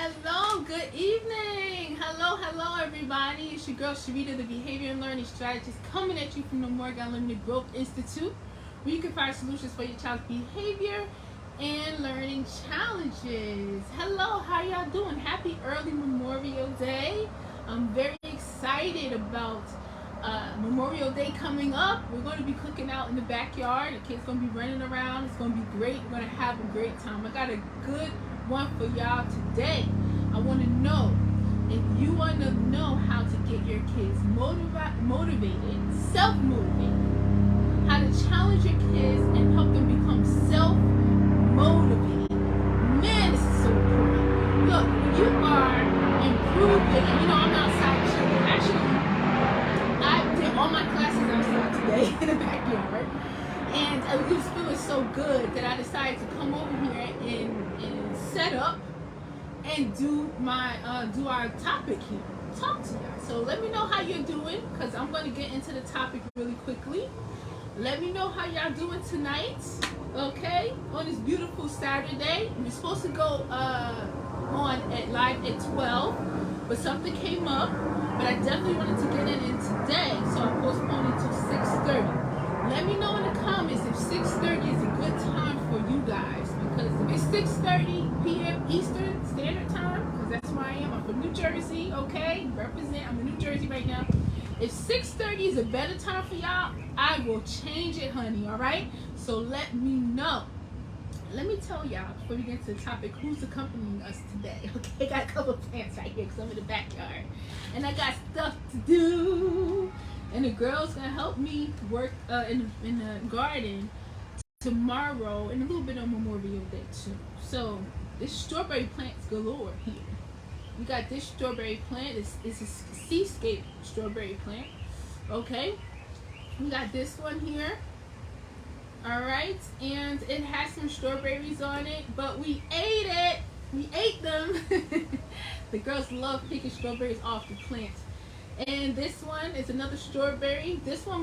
Hello, good evening. Hello, everybody. It's your girl Sharita, the Behavior and Learning Strategist, coming at you from the Morgan Unlimited Growth Institute, where you can find solutions for your child's behavior and learning challenges. Hello, how y'all doing? Happy early Memorial Day. I'm very excited about Memorial Day coming up. We're going to be cooking out in the backyard. The kids going to be running around. It's going to be great. We're going to have a great time. I got a good one for y'all today. I want to know if you want to know how to get your kids motivated, self-motivated, how to challenge your kids and help them become self-motivated. Man, this is so important. Look, when you are improving, and I'm outside chilling. Actually, I did all my classes outside today in the backyard. And I was feeling so good that I decided to come over here and set up and do our topic here. Talk to y'all. So let me know how you're doing, because I'm going to get into the topic really quickly. Let me know how y'all doing tonight, okay? On this beautiful Saturday. We're supposed to go on at live at 12, but something came up. But I definitely wanted to get it in today, so I postponed it to 6:30. Let me know in the comments if 6:30 is a good time for you guys, because if it's 6:30 p.m. Eastern Standard Time, because that's where I am. I'm from New Jersey, okay? Represent. I'm in New Jersey right now. If 6:30 is a better time for y'all, I will change it, honey, all right? So let me know. Let me tell y'all, before we get into the topic, who's accompanying us today, okay? I got a couple of plants right here because I'm in the backyard. And I got stuff to do. And the girl's gonna help me work in the garden tomorrow and a little bit on Memorial Day too. So this strawberry plant's galore here. We got this strawberry plant. It's a seascape strawberry plant. Okay. We got this one here. Alright. And it has some strawberries on it, but we ate it. We ate them. The girls love picking strawberries off the plant. And this one is another strawberry. This one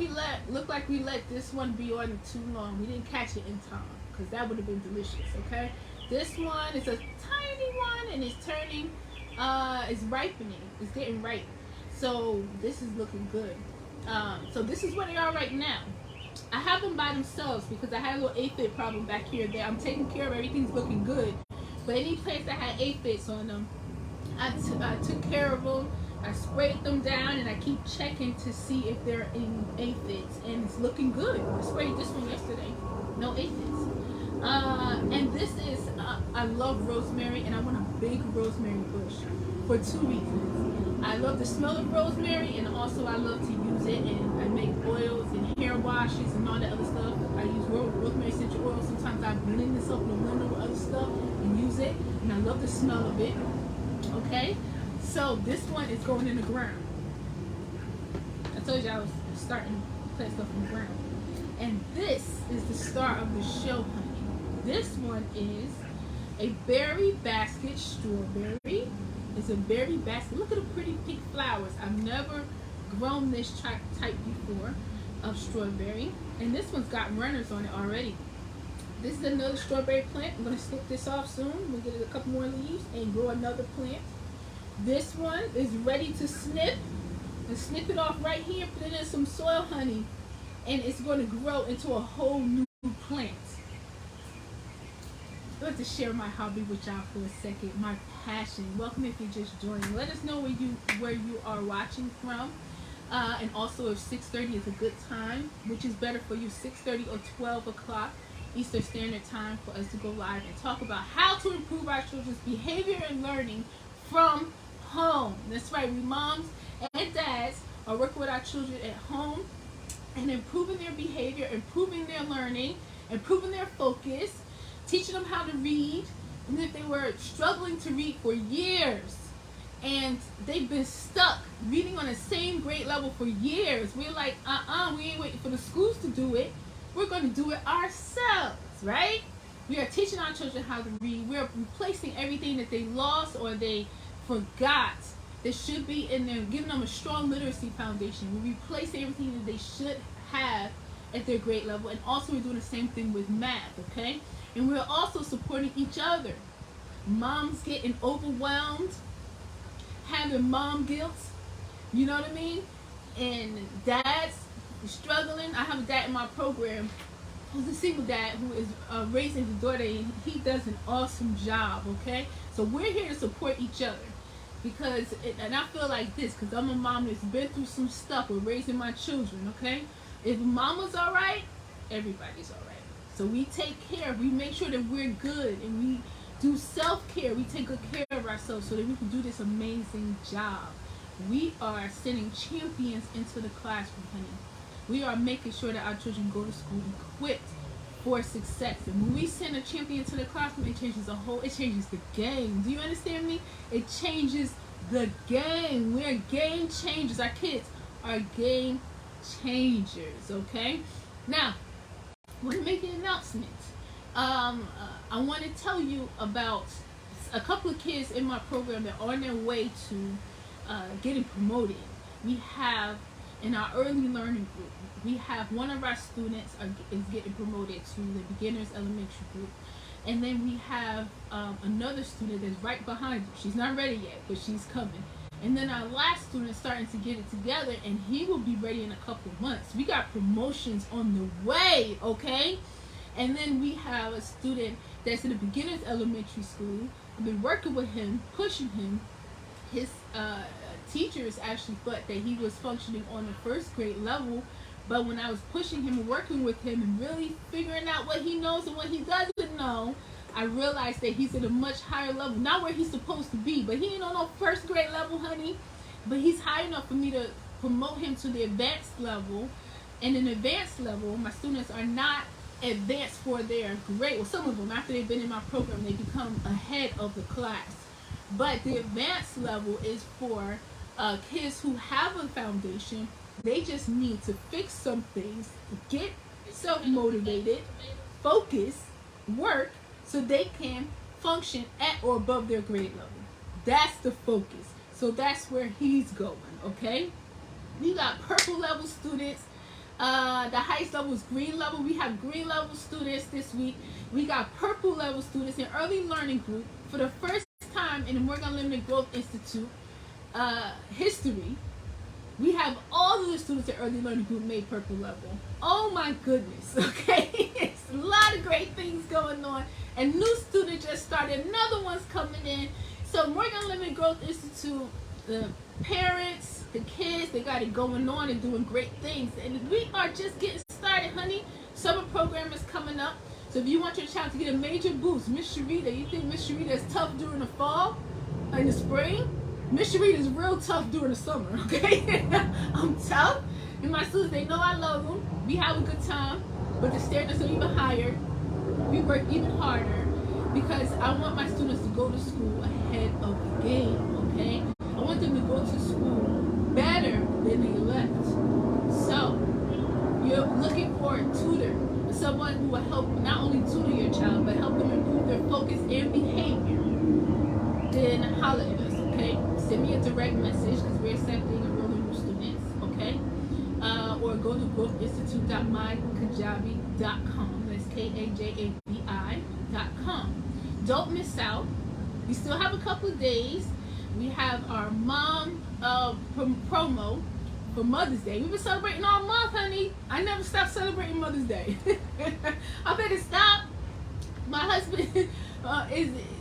looked like we let this one be on it too long. We didn't catch it in time, because that would have been delicious, okay? This one is a tiny one, and it's turning, it's ripening. It's getting ripe. So this is looking good. So this is where they are right now. I have them by themselves because I had a little aphid problem back here. There, I'm taking care of everything's looking good. But any plants that had aphids on them, I took care of them. I sprayed them down, and I keep checking to see if they're in aphids, and it's looking good. I sprayed this one yesterday, no aphids. And this is, I love rosemary, and I want a big rosemary bush for 2 reasons. I love the smell of rosemary, and also I love to use it, and I make oils and hair washes and all that other stuff. I use rosemary essential oil. Sometimes I blend this up in the window with other stuff and use it, and I love the smell of it, okay? So this one is going in the ground. I told you I was starting to plant stuff in the ground. And this is the star of the show, honey. This one is a berry basket strawberry. It's a berry basket. Look at the pretty pink flowers. I've never grown this type before of strawberry. And this one's got runners on it already. This is another strawberry plant. I'm going to snip this off soon. We'll get a couple more leaves and grow another plant. This one is ready to snip. And snip it off right here. Put it in some soil, honey. And it's going to grow into a whole new plant. I'd like to share my hobby with y'all for a second. My passion. Welcome if you're just joining. Let us know where you are watching from. And also if 6:30 is a good time. Which is better for you, 6:30 or 12 o'clock Eastern Standard Time, for us to go live and talk about how to improve our children's behavior and learning from home. That's right, we moms and dads are working with our children at home and improving their behavior, improving their learning, improving their focus, teaching them how to read. And if they were struggling to read for years and they've been stuck reading on the same grade level for years, we're like, we ain't waiting for the schools to do it. We're going to do it ourselves, right? We are teaching our children how to read. We're replacing everything that they lost or they forgot that should be in there, giving them a strong literacy foundation. We're replacing everything that they should have at their grade level. And also we're doing the same thing with math, okay? And we're also supporting each other. moms getting overwhelmed, having mom guilt, you know what I mean? And dads struggling. I have a dad in my program who's a single dad who is raising his daughter, and he does an awesome job, okay? So we're here to support each other. Because, and I feel like this, because I'm a mom that's been through some stuff with raising my children, okay? If mama's all right, everybody's all right. So we take care, we make sure that we're good, and we do self-care. We take good care of ourselves so that we can do this amazing job. We are sending champions into the classroom, honey. We are making sure that our children go to school equipped for success. And when we send a champion to the classroom, it changes it changes the game. Do you understand me? It changes the game. We're game changers. Our kids are game changers, okay? Now, I want to make an announcement. I want to tell you about a couple of kids in my program that are on their way to getting promoted. We have, in our early learning group, we have one of our students is getting promoted to the beginners elementary group, and then we have another student that's right behind her. She's not ready yet, but she's coming. And then our last student is starting to get it together, and he will be ready in a couple months. We got promotions on the way, okay? And then we have a student that's in the beginners elementary school. I've been working with him, pushing him. His teachers actually thought that he was functioning on the first grade level, but when I was pushing him and working with him and really figuring out what he knows and what he doesn't know, I realized that he's at a much higher level. Not where he's supposed to be, but he ain't on no first grade level, honey. But he's high enough for me to promote him to the advanced level. And in advanced level, my students are not advanced for their grade. Well, some of them, after they've been in my program, they become ahead of the class. But the advanced level is for kids who have a foundation. They just need to fix some things, get self-motivated, focus, work, so they can function at or above their grade level. That's the focus. So that's where he's going, okay? We got purple level students. The highest level is green level. We have green level students this week. We got purple level students in early learning group. For the first time in the Morgan Unlimited Growth Institute history, we have all of the students in early learning group made purple level. Oh my goodness, okay? It's a lot of great things going on. And new student just started, another one's coming in. So Morgan Unlimited Growth Institute, the parents, the kids, they got it going on and doing great things. And we are just getting started, honey. Summer program is coming up. So if you want your child to get a major boost, Miss Sharita, you think Miss Sharita is tough during the fall, in the spring? Miss Sharita is real tough during the summer, okay? I'm tough, and my students, they know I love them. We have a good time, but the standards are even higher. We work even harder because I want my students to go to school ahead of the game, okay? I want them to go to school better than they left. So, you're looking for a tutor, someone who will help not only tutor your child, but help them improve their focus and behavior. Then holler at us, okay? Send me a direct message because we're accepting enrolling new students, okay? Or go to growthinstitute.mykajabi.com. That's KAJABI.com. Don't miss out. We still have a couple of days. We have our mom promo for Mother's Day. We've been celebrating all month, honey. I never stopped celebrating Mother's Day. I better stop. My husband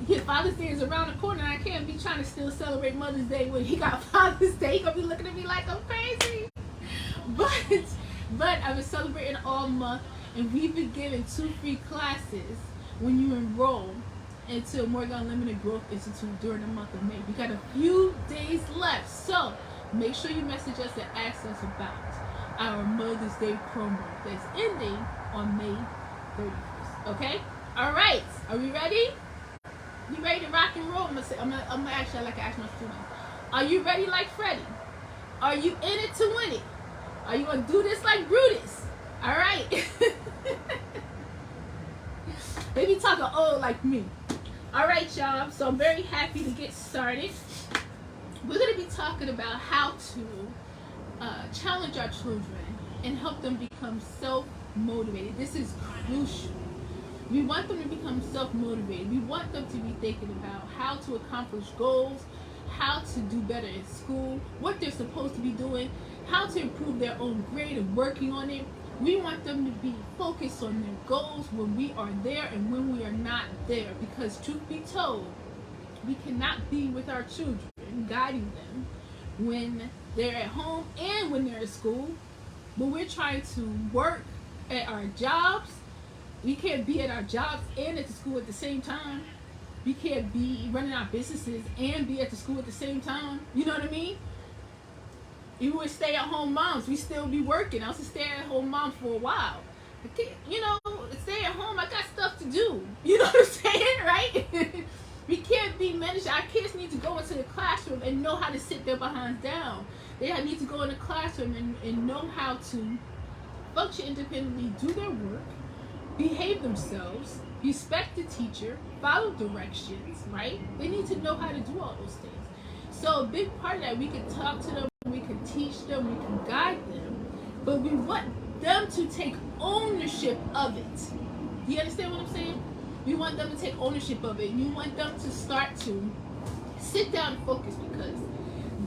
his Father's Day is around the corner, and I can't be trying to still celebrate Mother's Day when he got Father's Day. He gonna be looking at me like I'm crazy. But I've been celebrating all month, and we've been giving 2 free classes when you enroll into Morgan Unlimited Growth Institute during the month of May. We got a few days left, so make sure you message us and ask us about our Mother's Day promo that's ending on May 31st. Okay? All right. Are we ready? You ready to rock and roll? I'm gonna actually like to ask my students. Are you ready like Freddie? Are you in it to win it? Are you gonna do this like Brutus? All right. They be talking old like me. All right, y'all. So I'm very happy to get started. We're gonna be talking about how to challenge our children and help them become self-motivated. This is crucial. We want them to become self-motivated. We want them to be thinking about how to accomplish goals, how to do better in school, what they're supposed to be doing, how to improve their own grade and working on it. We want them to be focused on their goals when we are there and when we are not there. Because truth be told, we cannot be with our children, guiding them when they're at home and when they're at school. But we're trying to work at our jobs. We can't be at our jobs and at the school at the same time. We can't be running our businesses and be at the school at the same time. You know what I mean? Even with stay-at-home moms, we still be working. I was a stay-at-home mom for a while. I can't, stay at home. I got stuff to do. You know what I'm saying, right? We can't be managed. Our kids need to go into the classroom and know how to sit their behinds down. They need to go in the classroom and know how to function independently, do their work, behave themselves, respect the teacher, follow directions, right? They need to know how to do all those things. So a big part of that, we can talk to them, we can teach them, we can guide them, but we want them to take ownership of it. Do you understand what I'm saying? We want them to take ownership of it. You want them to start to sit down and focus because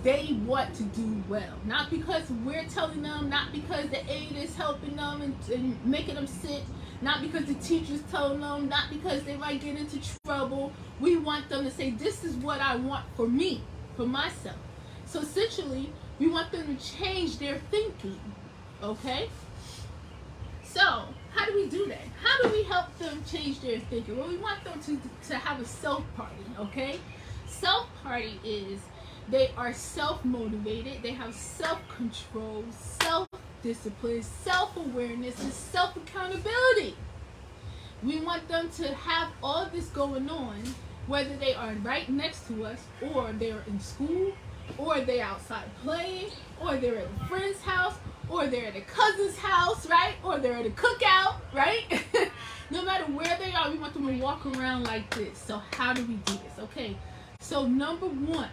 they want to do well. Not because we're telling them, not because the aide is helping them and making them sit, not because the teacher's telling them, not because they might get into trouble. We want them to say, this is what I want for me, for myself. So essentially, we want them to change their thinking, okay? So, how do we do that? How do we help them change their thinking? Well, we want them to have a self-party, okay? Self-party is they are self-motivated, they have self-control, self-discipline, self-awareness, and self-accountability. We want them to have all this going on, whether they are right next to us, or they're in school, or they're outside playing, or they're at a friend's house, or they're at a cousin's house, right? Or they're at a cookout, right? No matter where they are, we want them to walk around like this. So how do we do this? Okay, so number one,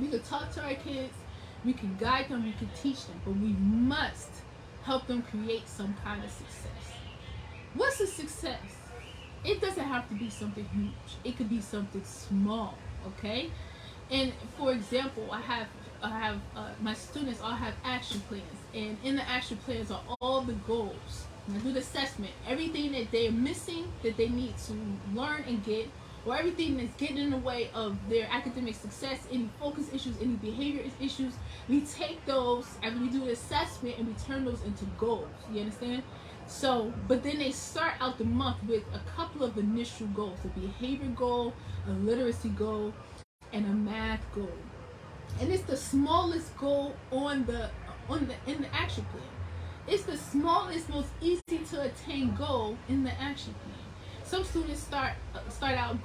we can talk to our kids, we can guide them, we can teach them, but we must help them create some kind of success. What's a success? It doesn't have to be something huge. It could be something small, okay? And for example, I have my students all have action plans, and in the action plans are all the goals. And I do the assessment, everything that they're missing that they need to learn and get, or everything that's getting in the way of their academic success, any focus issues, any behavior issues, we take those and we do the assessment and we turn those into goals. You understand? So, but then they start out the month with a couple of initial goals: a behavior goal, a literacy goal, and a math goal. And it's the smallest goal in the action plan. It's the smallest, most easy to attain goal in the action plan. Some students start out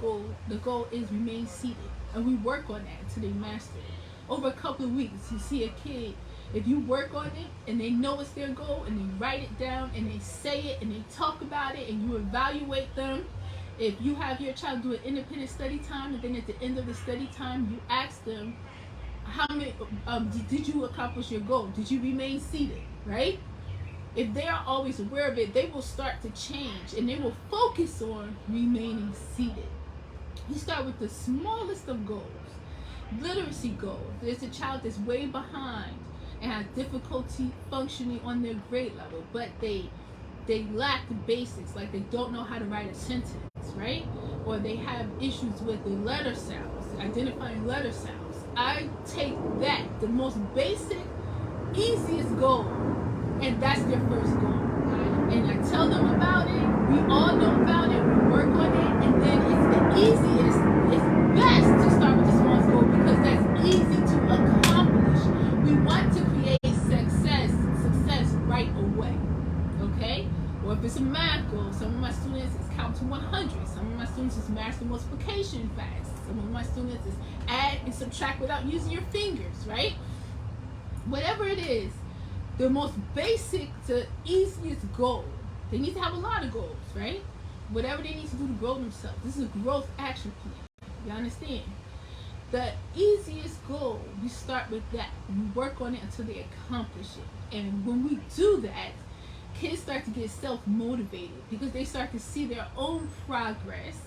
the goal is remain seated, and we work on that until they master it. Over a couple of weeks, you see a kid, if you work on it and they know it's their goal and they write it down and they say it and they talk about it and you evaluate them. If you have your child do an independent study time, and then at the end of the study time you ask them, how many did you accomplish your goal? Did you remain seated, right? If they are always aware of it, they will start to change and they will focus on remaining seated. You start with the smallest of goals. Literacy goals. There's a child that's way behind and has difficulty functioning on their grade level, but they lack the basics, like they don't know how to write a sentence, right? Or they have issues with the letter sounds, identifying letter sounds. I take that, the most basic, easiest goal, and that's their first goal. And I tell them about it, we all know about it, we work on it, and then it's the easiest, it's best to start with the smallest goal because that's easy to accomplish. We want to create success right away, okay? Or if it's a math goal, some of my students is count to 100, some of my students is master multiplication facts, some of my students is add and subtract without using your fingers, right? Whatever it is, the most basic to easiest goal. They need to have a lot of goals, right? Whatever they need to do to grow themselves. This is a growth action plan. You understand? The easiest goal, we start with that. We work on it until they accomplish it. And when we do that, kids start to get self-motivated because they start to see their own progress,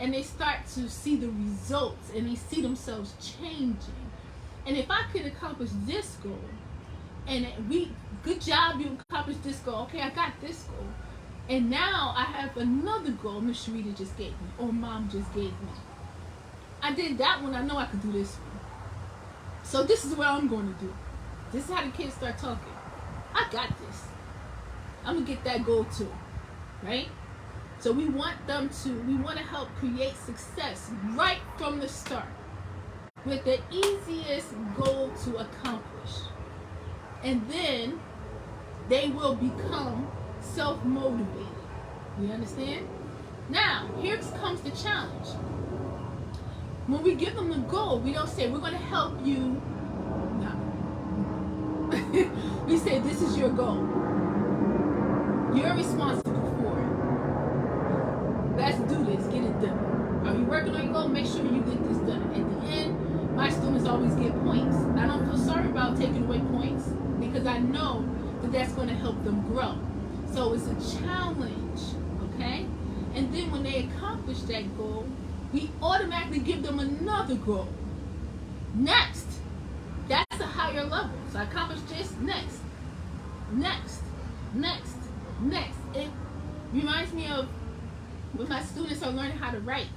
and they start to see the results, and they see themselves changing. And if I could accomplish this goal, and good job, you accomplished this goal. Okay, I got this goal, and now I have another goal Miss Sharita just gave me, or Mom just gave me. I did that one. I know I could do this one. So this is what I'm going to do. This is how the kids start talking. I got this. I'm gonna get that goal too, right? So we want to help create success right from the start with the easiest goal to accomplish. And then they will become self-motivated. You understand? Now, here comes the challenge. When we give them the goal, we don't say, we're going to help you. No. We say, this is your goal. You're responsible for it. Let's do this. Get it done. Are you working on your goal? Make sure you get this done. At the end, my students always get points. I don't feel sorry about taking away points because I know that that's going to help them grow. So it's a challenge, okay? And then when they accomplish that goal, we automatically give them another goal. Next. That's a higher level. So I accomplished this. Next. Next. Next. Next. It reminds me of when my students are learning how to write.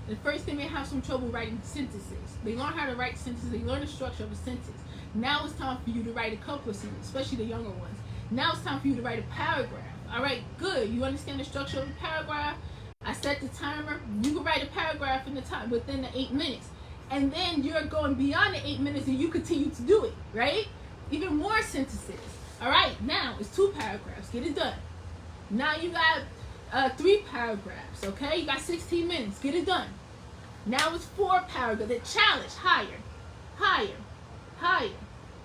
The first thing, they have some trouble writing sentences. They learn how to write sentences. They learn the structure of a sentence. Now it's time for you to write a couple of sentences, especially the younger ones. Now it's time for you to write a paragraph. All right, good. You understand the structure of a paragraph? I set the timer. You can write a paragraph in the time within the 8 minutes. And then you're going beyond the 8 minutes and you continue to do it, right? Even more sentences. All right, now it's 2 paragraphs. Get it done. Now you got 3 paragraphs, okay? You got 16 minutes. Get it done. Now it's 4 paragraphs. The challenge, higher, higher, higher,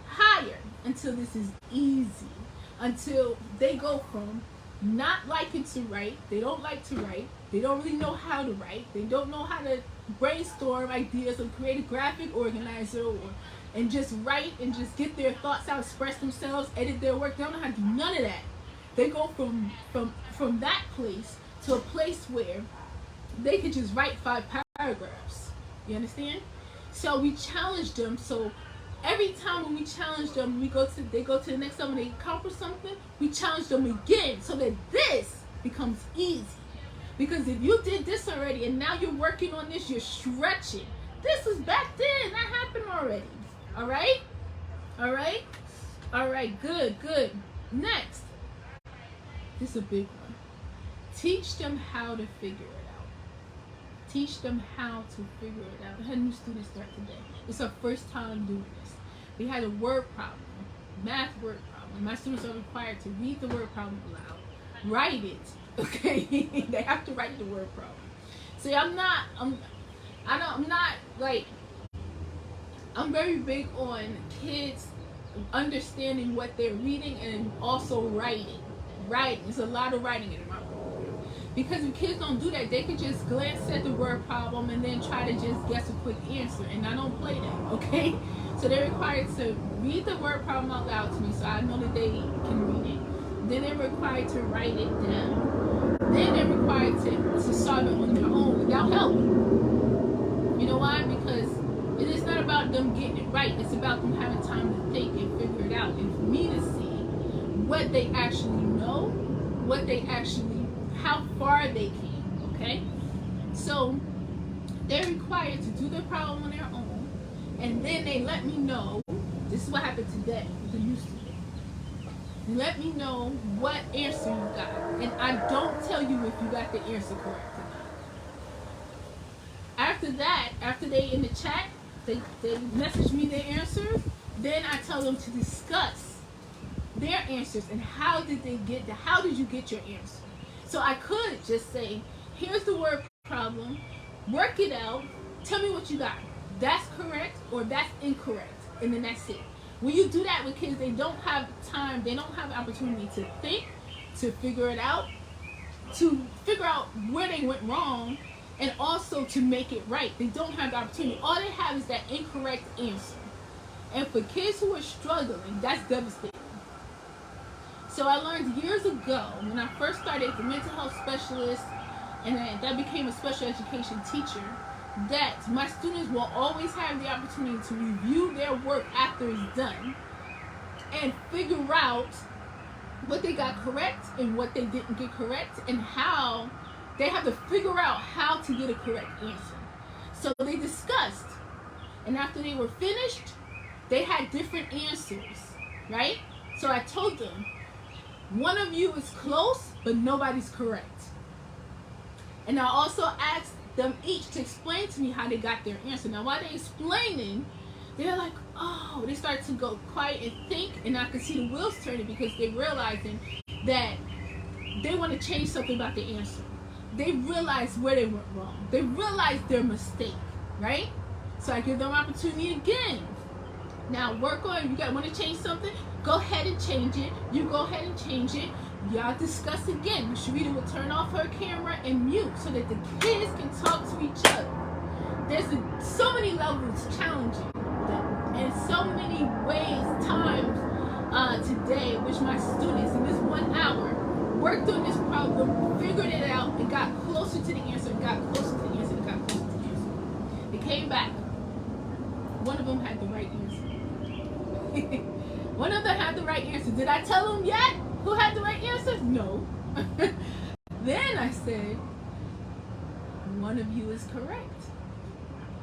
higher, until this is easy. Until they go from not liking to write, they don't like to write, they don't really know how to write, they don't know how to brainstorm ideas or create a graphic organizer and just write and just get their thoughts out, express themselves, edit their work. They don't know how to do none of that. They go from that place to a place where they could just write 5 paragraphs. You understand? So we challenge them. So every time when we challenge them, they go to the next level, they accomplish something, we challenge them again so that this becomes easy. Because if you did this already and now you're working on this, you're stretching. This was back then. That happened already. All right? All right? All right. Good, good. Next. This is a big one. Teach them how to figure it out. Teach them how to figure it out. I had new students start today. It's our first time doing this. We had a word problem, math word problem. My students are required to read the word problem aloud, write it. Okay, they have to write the word problem. See, I'm very big on kids understanding what they're reading and also writing. Writing, there's a lot of writing in my program. Because if kids don't do that, they can just glance at the word problem and then try to just guess a quick answer. And I don't play that, okay? So they're required to read the word problem out loud to me so I know that they can read it. Then they're required to write it down. Then they're required to solve it on their own without help. You know why? Because it is not about them getting it right. It's about them having time to think and figure it out. And for me to see what they actually know, how far they came, okay? So they're required to do their problem on their own, and then they let me know. This is what happened today with the new student. Let me know what answer you got, and I don't tell you if you got the answer correct or not. After that, after they in the chat, they message me their answers, then I tell them to discuss their answers and how did you get your answer. So I could just say, here's the word problem, work it out, tell me what you got. That's correct or that's incorrect, and then that's it. When you do that with kids, they don't have time, they don't have opportunity to think, to figure it out, to figure out where they went wrong, and also to make it right. They don't have the opportunity. All they have is that incorrect answer. And for kids who are struggling, that's devastating. So I learned years ago when I first started as a mental health specialist and that became a special education teacher, that my students will always have the opportunity to review their work after it's done and figure out what they got correct and what they didn't get correct, and how they have to figure out how to get a correct answer. So they discussed, and after they were finished, they had different answers, right? So I told them, one of you is close, but nobody's correct. And I also asked them each to explain to me how they got their answer. Now, while they're explaining, they're like, oh, they start to go quiet and think, and I could see the wheels turning because they're realizing that they want to change something about the answer. They realize where they went wrong. They realize their mistake, right? So I give them opportunity again. Now work on, want to change something? Go ahead and change it. You go ahead and change it. Y'all discuss again. Sharita will turn off her camera and mute so that the kids can talk to each other. There's so many levels challenging them, and so many ways, times today, which my students in this 1 hour worked on this problem, figured it out, and got closer to the answer, and got closer to the answer, and got closer to the answer. They came back. One of them had the right answer. One of them had the right answer. Did I tell them yet who had the right answer? No. Then I said, one of you is correct.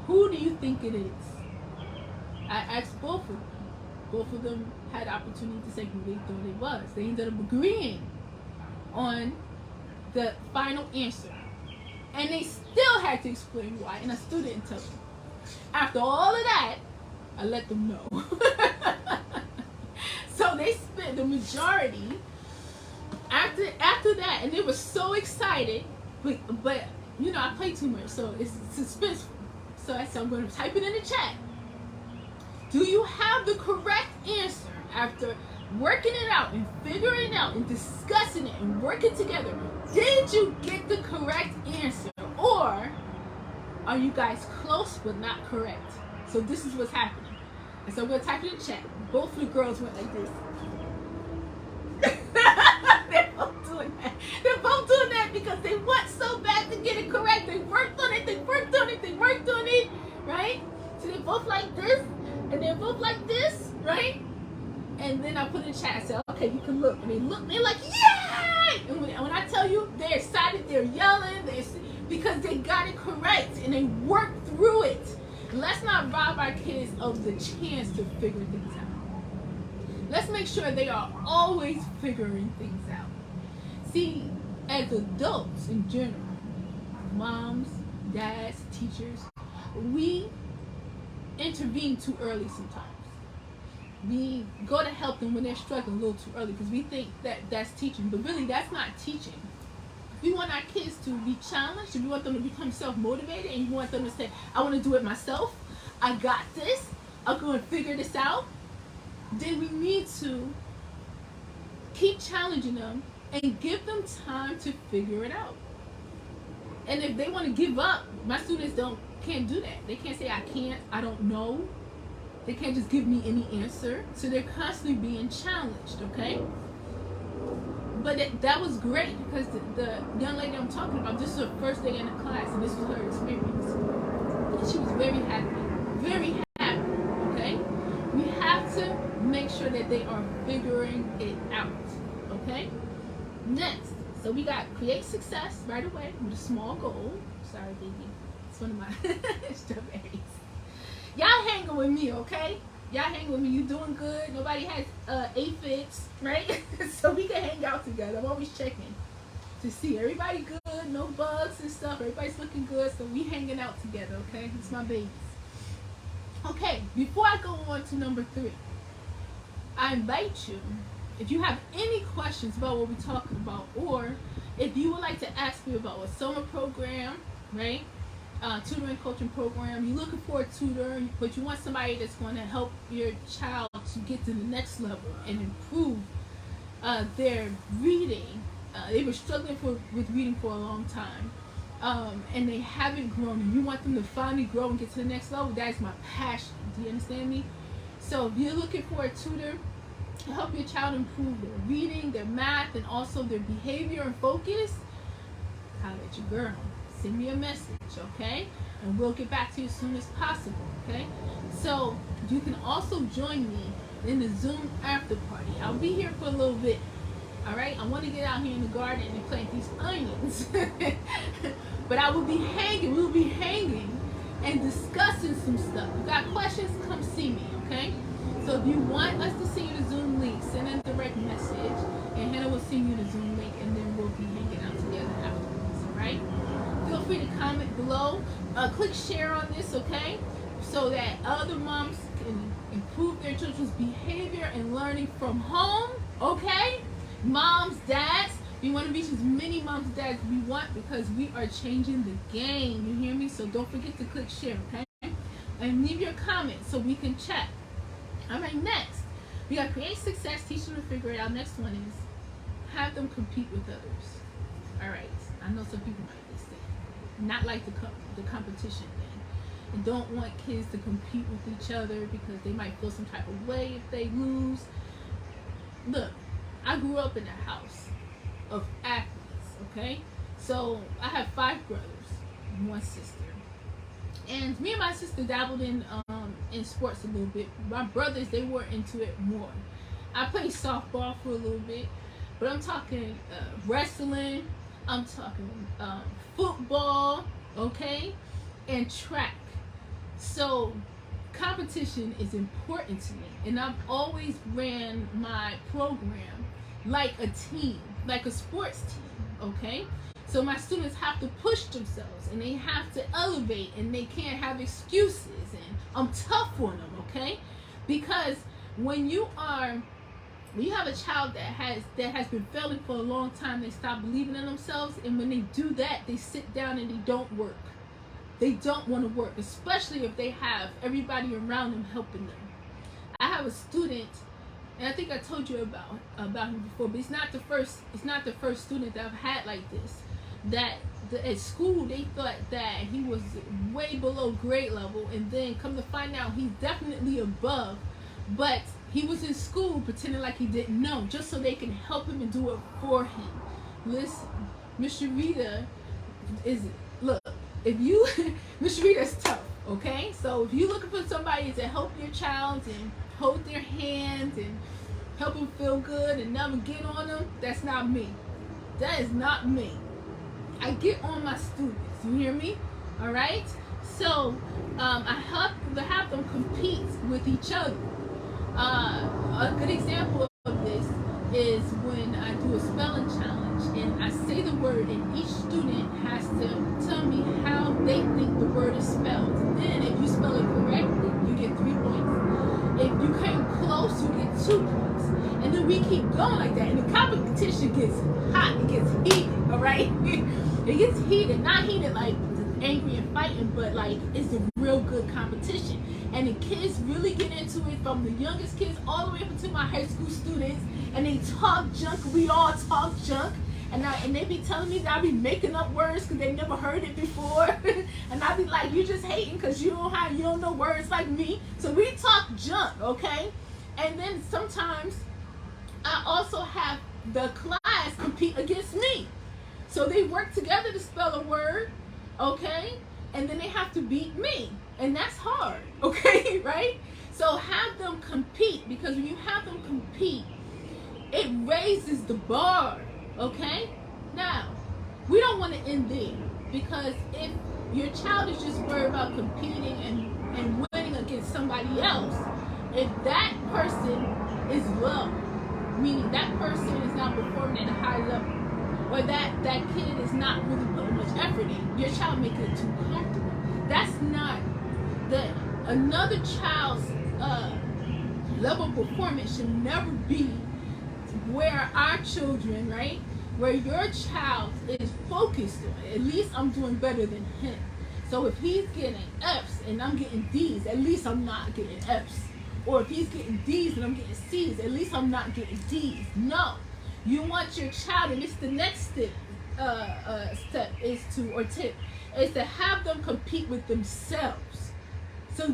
Who do you think it is? I asked both of them. Both of them had the opportunity to say who they thought it was. They ended up agreeing on the final answer. And they still had to explain why, and I still didn't tell them. After all of that, I let them know. So they spent the majority after that, and they were so excited, but you know, I play too much, so it's suspenseful. So I said, I'm going to type it in the chat. Do you have the correct answer after working it out and figuring it out and discussing it and working together? Did you get the correct answer, or are you guys close but not correct? So this is what's happening. And so I'm going to type it in the chat. Both of the girls went like this. They're both doing that. They're both doing that because they want so bad to get it correct. They worked on it, they worked on it, they worked on it, right? So they're both like this, and they're both like this, right? And then I put in the chat, I said, okay, you can look. And they look, they're like, yay! And when I tell you they're excited, they're yelling, because they got it correct and they worked through it. Let's not rob our kids of the chance to figure things out. Let's make sure they are always figuring things out. See, as adults in general, moms, dads, teachers, we intervene too early sometimes. We go to help them when they're struggling a little too early because we think that that's teaching, but really that's not teaching. We want our kids to be challenged, and we want them to become self-motivated, and we want them to say, I want to do it myself, I got this, I'm going to figure this out. Then we need to keep challenging them and give them time to figure it out. And if they want to give up, my students can't do that. They can't say, I can't, I don't know. They can't just give me any answer. So they're constantly being challenged, okay? But that was great because the young lady I'm talking about, this is her first day in the class, and this was her experience. And she was very happy, okay? We have to make sure that they are figuring it out, okay? Next, so we got create success right away with a small goal. Sorry, baby. It's one of my strawberries. Y'all hanging with me, okay? Y'all hang with me. You doing good. Nobody has aphids, right? So we can hang out together. I'm always checking to see everybody good, no bugs and stuff. Everybody's looking good, so we hanging out together, okay? It's my babies. Okay, before I go on to number 3, I invite you, if you have any questions about what we're talking about, or if you would like to ask me about a summer program, right? Tutoring coaching program, you're looking for a tutor, but you want somebody that's going to help your child to get to the next level and improve their reading. They were struggling with reading for a long time, and they haven't grown, and you want them to finally grow and get to the next level. That is my passion. Do you understand me? So if you're looking for a tutor, to help your child improve their reading, their math, and also their behavior and focus, holler at your girl. Send me a message, okay? And we'll get back to you as soon as possible, okay? So you can also join me in the Zoom after party. I'll be here for a little bit, all right? I want to get out here in the garden and plant these onions. But I will be hanging, we'll be hanging and discussing some stuff. If you got questions, come see me, okay? So if you want us to send you the Zoom link, send a direct message, and Hannah will send you the Zoom link, and then we'll be hanging out together afterwards, all right? Feel free to comment below. Click share on this, okay? So that other moms can improve their children's behavior and learning from home, okay? Moms, dads, we want to reach as many moms and dads as we want because we are changing the game, you hear me? So don't forget to click share, okay? And leave your comments so we can chat. All right, next, we got create success, teach them to figure it out. Next one is have them compete with others. All right, I know some people might be saying, not like the competition thing, and don't want kids to compete with each other because they might feel some type of way if they lose. Look, I grew up in a house of athletes, okay? So I have 5 brothers and 1 sister. And me and my sister dabbled in sports a little bit. My brothers, they were into it more. I played softball for a little bit, but I'm talking wrestling, I'm talking football, okay, and track. So competition is important to me, and I've always ran my program like a team, like a sports team, okay? So my students have to push themselves and they have to elevate and they can't have excuses, and I'm tough on them, okay? Because when you have a child that has been failing for a long time, they stop believing in themselves, and when they do that, they sit down and they don't work. They don't want to work, especially if they have everybody around them helping them. I have a student, and I think I told you about him before, but it's not the first student that I've had like this. At school they thought that he was way below grade level, and then come to find out he's definitely above, but he was in school pretending like he didn't know, just so they can help him and do it for him. Listen, Miss Sharita Miss Sharita's tough, okay? So if you're looking for somebody to help your child and hold their hands and help them feel good and never get on them, that's not me. That is not me. I get on my students, you hear me? All right? So I have them compete with each other. A good example of this is when I do a spelling challenge and I say the word, and each student has to tell me how they think the word is spelled. Then if you spell it correctly, you get 3 points. If you came close, you get 2 points. And then we keep going like that. And the competition gets hot, it gets heated, all right? It gets heated, not heated like angry and fighting, but like it's a real good competition. And the kids really get into it, from the youngest kids all the way up to my high school students, and they talk junk. We all talk junk, and they be telling me that I be making up words because they never heard it before. And I be like, you just hating because you don't know words like me. So we talk junk, okay? And then sometimes I also have the class compete against me. So they work together to spell a word, okay? And then they have to beat me. And that's hard, okay, right? So have them compete, because when you have them compete, it raises the bar, okay? Now, we don't want to end there, because if your child is just worried about competing and winning against somebody else, if that person is low, meaning that person is not performing at a high level, or that kid is not really putting much effort in, your child may get too comfortable. That's not another child's level of performance should never be where our children, right? Where your child is focused on. At least I'm doing better than him. So if he's getting F's and I'm getting D's, at least I'm not getting F's. Or if he's getting D's and I'm getting C's, at least I'm not getting D's. No. You want your child, and it's the next tip is to have them compete with themselves.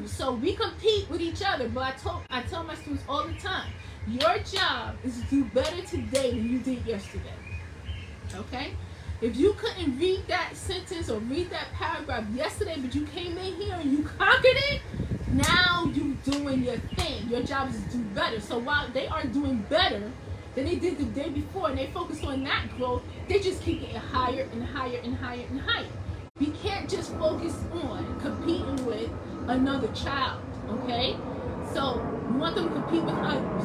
So we compete with each other, but I tell my students all the time, Your job is to do better today than you did yesterday. Okay? If you couldn't read that sentence or read that paragraph yesterday, but you came in here and you conquered it, now you're doing your thing. Your job is to do better. So while they are doing better than they did the day before and they focus on that growth, they just keep getting higher and higher and higher and higher. We can't just focus on competing with another child, okay? So you want them to compete with others,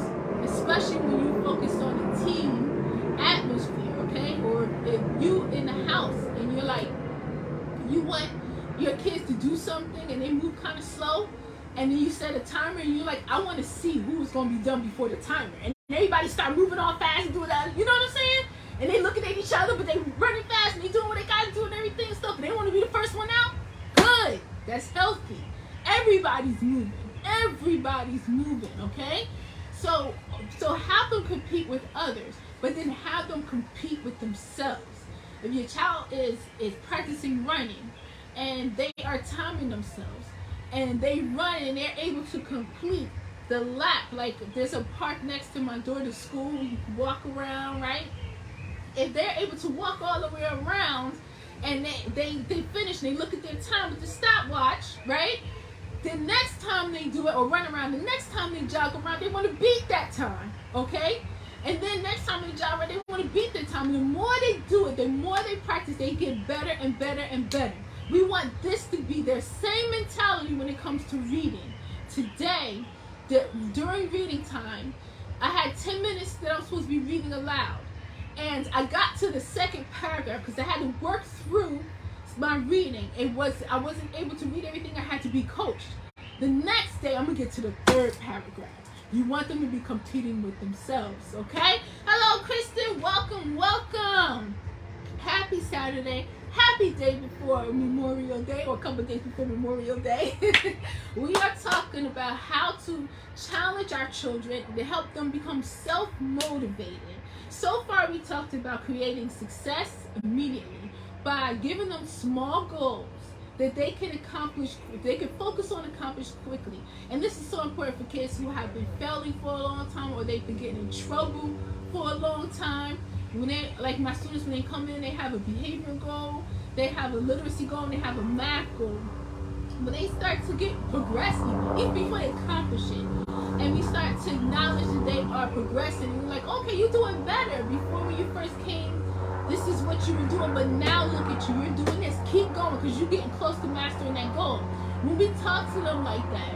especially when you focus on a team atmosphere, okay? Or if you in the house and you're like, you want your kids to do something and they move kind of slow, and then you set a timer and you're like, I want to see who's going to be done before the timer. And everybody start moving all fast and doing that, you know what I'm saying? And they looking at each other, but they running fast and they doing what they got to do and everything and stuff. But they want to be the first one out. Good. That's healthy. Everybody's moving. Everybody's moving, okay? So have them compete with others, but then have them compete with themselves. If your child is practicing running and they are timing themselves and they run and they're able to complete the lap, like there's a park next to my daughter's school, you can walk around, right? If they're able to walk all the way around and they finish and they look at their time with the stopwatch, right? The next time they do it or run around, the next time they jog around, they want to beat that time, okay? And then next time they jog around, they want to beat the time. The more they do it, the more they practice, they get better and better and better. We want this to be their same mentality when it comes to reading. Today, during reading time, I had 10 minutes that I was supposed to be reading aloud. And I got to the second paragraph because I had to work through my reading. I wasn't able to read everything. I had to be coached. The next day, I'm going to get to the third paragraph. You want them to be competing with themselves, okay? Hello, Kristen. Welcome, welcome. Happy Saturday. Happy day before Memorial Day, or a couple of days before Memorial Day. We are talking about how to challenge our children to help them become self-motivated. So far, we talked about creating success immediately by giving them small goals that they can accomplish, they can focus on accomplish quickly. And this is so important for kids who have been failing for a long time or they've been getting in trouble for a long time. When they, like my students, when they come in, they have a behavior goal, they have a literacy goal, and they have a math goal. When they start to get progressive, even before they accomplish it, and we start to acknowledge that they are progressing, and we're like, okay, you're doing better. Before when you first came, this is what you were doing, but now look at you, you're doing this. Keep going, because you're getting close to mastering that goal. When we talk to them like that,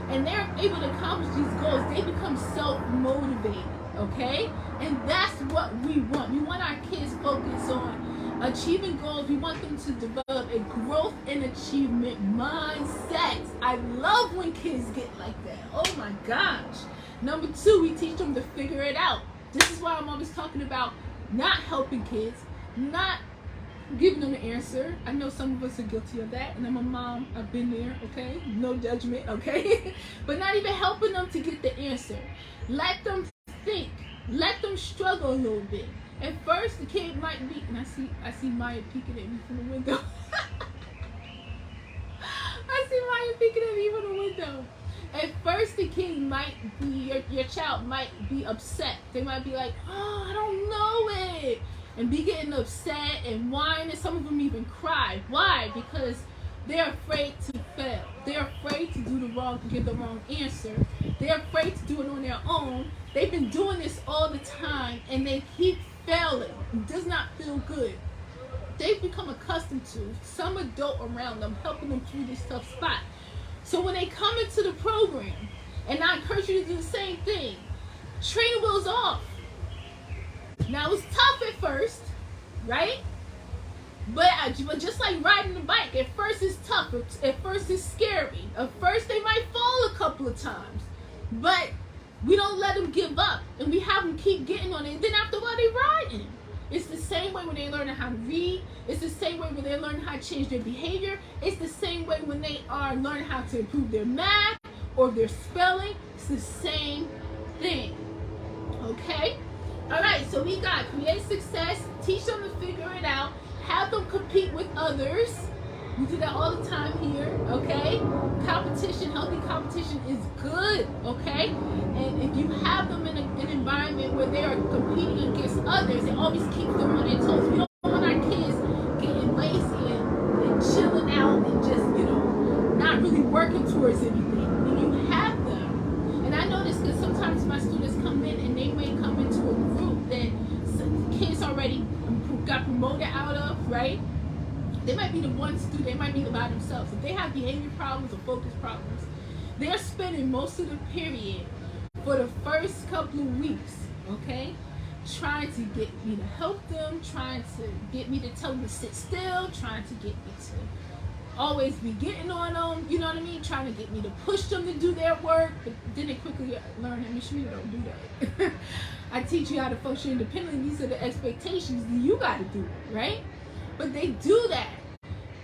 and they're able to accomplish these goals, they become self-motivated, okay? And that's what we want. We want our kids focused on achieving goals. We want them to develop a growth and achievement mindset. I love when kids get like that. Oh my gosh. Number 2, we teach them to figure it out. This is why I'm always talking about not helping kids, not giving them the answer. I know some of us are guilty of that, and I'm a mom. I've been there, okay? No judgment, okay? But not even helping them to get the answer. Let them think. Let them struggle a little bit. At first, the kid might be, and I see Maya peeking at me from the window. I see Maya peeking at me from the window. At first, the kid might be, your child might be upset. They might be like, oh, I don't know it. And be getting upset and whine, and some of them even cry. Why? Because they're afraid to fail. They're afraid to give the wrong answer. They're afraid to do it on their own. They've been doing this all the time, and they keep failing. It does not feel good. They've become accustomed to some adult around them helping them through this tough spot. So when they come into the program, and I encourage you to do the same thing, training wheels off. Now it's tough at first, right? But just like riding a bike, at first it's tough. At first it's scary. At first they might fall a couple of times, but we don't let them give up, and we have them keep getting on it. And then after a while, they riding. It's the same way when they're learning how to read. It's the same way when they're learning how to change their behavior. It's the same way when they are learning how to improve their math or their spelling. It's the same thing. Okay? All right, so we got create success, teach them to figure it out, have them compete with others. We do that all the time here, okay? Competition, healthy competition is good, okay? And if you have them in an environment where they are competing against others, it always keeps them on their toes. We don't want our kids getting lazy and chilling out and just, not really working towards anything. When you have them, and I know this because sometimes my students come in and they may come into a group that some kids already got promoted out of, right? They might be the one student, they might be by themselves. If they have behavior problems or focus problems, they're spending most of the period for the first couple of weeks, okay, trying to get me to help them, trying to get me to tell them to sit still, trying to get me to always be getting on them, you know what I mean, trying to get me to push them to do their work, but then they quickly learn that Miss Sharita don't do that. I teach you how to function independently. These are the expectations that you got to do, right? But they do that,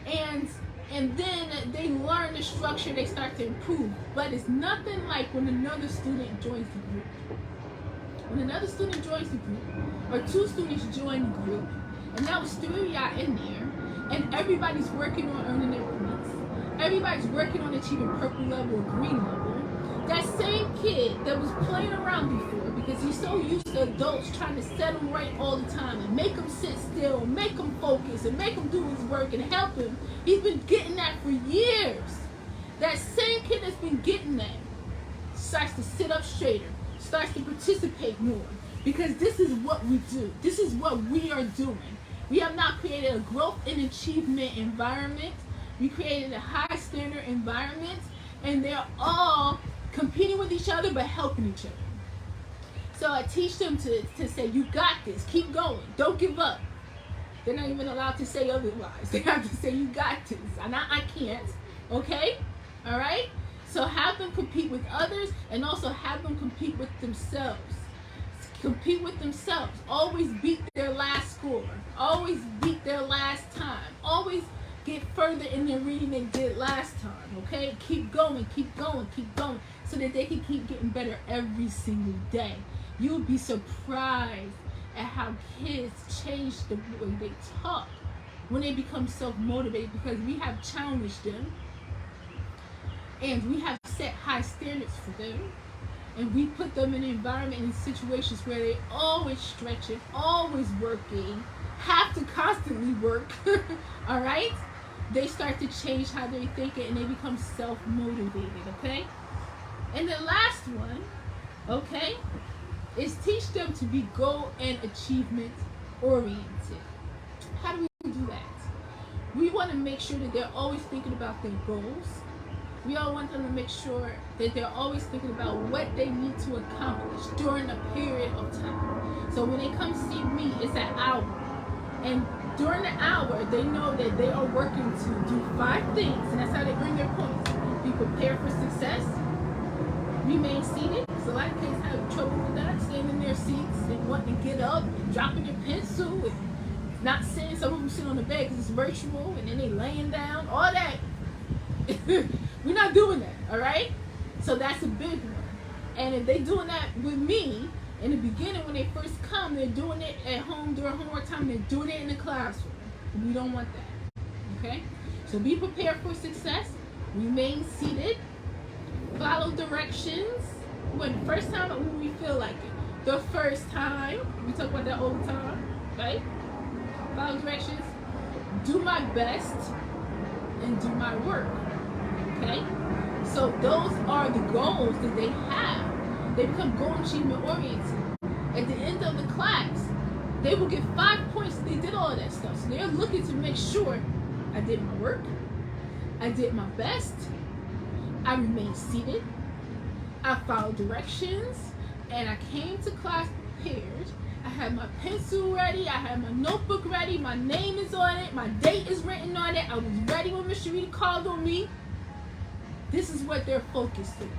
and then they learn the structure, they start to improve. But it's nothing like when another student joins the group. When another student joins the group, or two students join the group, and now it's 3 of y'all in there, and everybody's working on earning their points. Everybody's working on achieving purple level or green level. That same kid that was playing around before, because he's so used to adults trying to set him right all the time and make him sit still, make him focus, and make him do his work and help him. He's been getting that for years. That same kid that's been getting that starts to sit up straighter, starts to participate more, because this is what we do. This is what we are doing. We have not created a growth and achievement environment. We created a high standard environment, and they're all competing with each other but helping each other. So I teach them to say, you got this, keep going, don't give up. They're not even allowed to say otherwise. They have to say, you got this, and I can't, okay? All right? So have them compete with others, and also have them compete with themselves. Compete with themselves. Always beat their last score. Always beat their last time. Always get further in their reading than they did last time, okay? Keep going, keep going, keep going, so that they can keep getting better every single day. You'll be surprised at how kids change the way they talk when they become self-motivated, because we have challenged them and we have set high standards for them, and we put them in an environment and in situations where they always stretching, always working, have to constantly work, all right? They start to change how they're thinking and they become self-motivated, okay? And the last one, okay, is teach them to be goal and achievement oriented. How do we do that? We want to make sure that they're always thinking about their goals. We all want them to make sure that they're always thinking about what they need to accomplish during a period of time. So when they come see me, it's an hour. And during the hour, they know that they are working to do 5 things, and that's how they earn their points. Be prepared for success, remain seated. So a lot of kids have trouble with that, staying in their seats and wanting to get up and dropping their pencil and not sitting. Some of them sit on the bed because it's virtual, and then they laying down, all that. We're not doing that, all right? So that's a big one. And if they're doing that with me, in the beginning, when they first come, they're doing it at home during homework time, they're doing it in the classroom. We don't want that, okay? So be prepared for success, remain seated, follow directions. When the first time, when we feel like it. The first time, we talk about that all the time, right? Follow directions, do my best, and do my work, okay? So those are the goals that they have. They become goal achievement oriented. At the end of the class, they will get 5 points. They did all of that stuff. So they're looking to make sure I did my work, I did my best, I remained seated, I followed directions, and I came to class prepared. I had my pencil ready, I had my notebook ready, my name is on it, my date is written on it, I was ready when Miss Sharita called on me. This is what they're focused on.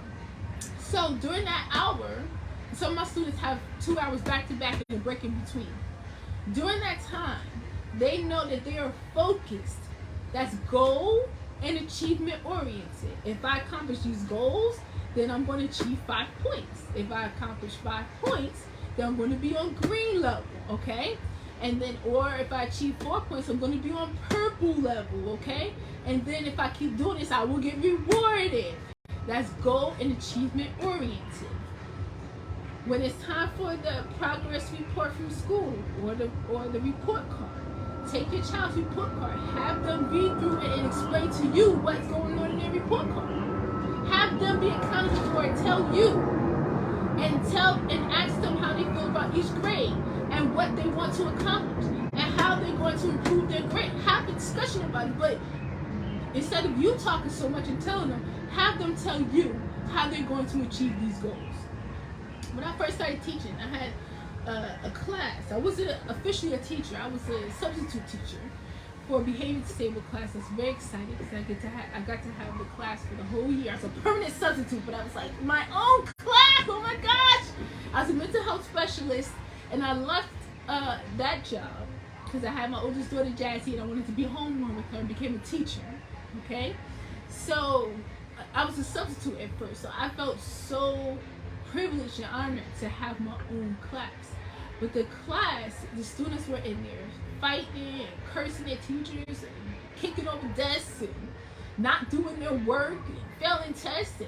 So during that hour, some of my students have 2 hours back to back and a break in between. During that time, they know that they are focused. That's goal and achievement oriented. If I accomplish these goals, then I'm going to achieve 5 points. If I accomplish 5 points, then I'm going to be on green level, okay? And then, or if I achieve 4 points, I'm going to be on purple level, okay? And then if I keep doing this, I will get rewarded. That's goal and achievement oriented. When it's time for the progress report from school or the report card, take your child's report card, have them read through it and explain to you what's going on in their report card. Have them be accountable for it, tell you, and ask them how they feel about each grade and what they want to accomplish and how they're going to improve their grade. Have a discussion about it, but instead of you talking so much and telling them, have them tell you how they're going to achieve these goals. When I first started teaching, I had a class. I wasn't officially a teacher. I was a substitute teacher for a behavior disabled class. I was very excited because I got to have the class for the whole year. I was a permanent substitute, but I was like, my own class, oh my gosh. I was a mental health specialist, and I left that job because I had my oldest daughter, Jazzy, and I wanted to be home more with her and became a teacher, okay? So I was a substitute at first, so I felt so privileged and honored to have my own class. But the class, the students were in there fighting and cursing their teachers and kicking over desks and not doing their work and failing tests.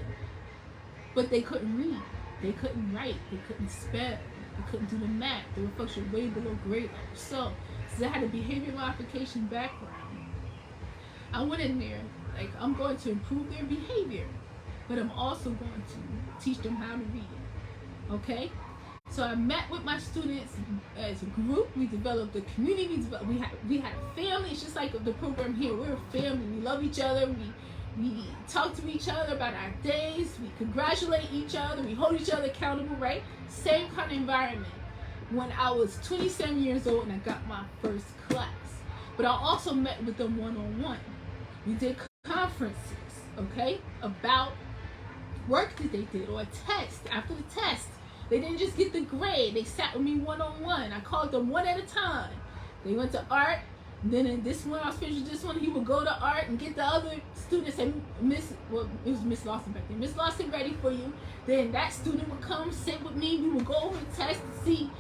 But they couldn't read, they couldn't write, they couldn't spell, they couldn't do the math. They were functioning way below grade level. So since I had a behavior modification background, I went in there like, I'm going to improve their behavior, but I'm also going to teach them how to read it, okay? So I met with my students as a group. We developed a community. We had a family. It's just like the program here. We're a family. We love each other. We talk to each other about our days. We congratulate each other. We hold each other accountable, right? Same kind of environment when I was 27 years old and I got my first class. But I also met with them one-on-one. We did conferences, okay, about work that they did or a test. After the test, they didn't just get the grade. They sat with me one-on-one. I called them one at a time. They went to art. Then in this one, I was finished with this one, he would go to art and get the other students and it was Miss Lawson back then. Miss Lawson ready for you. Then that student would come sit with me. We would go over the test to see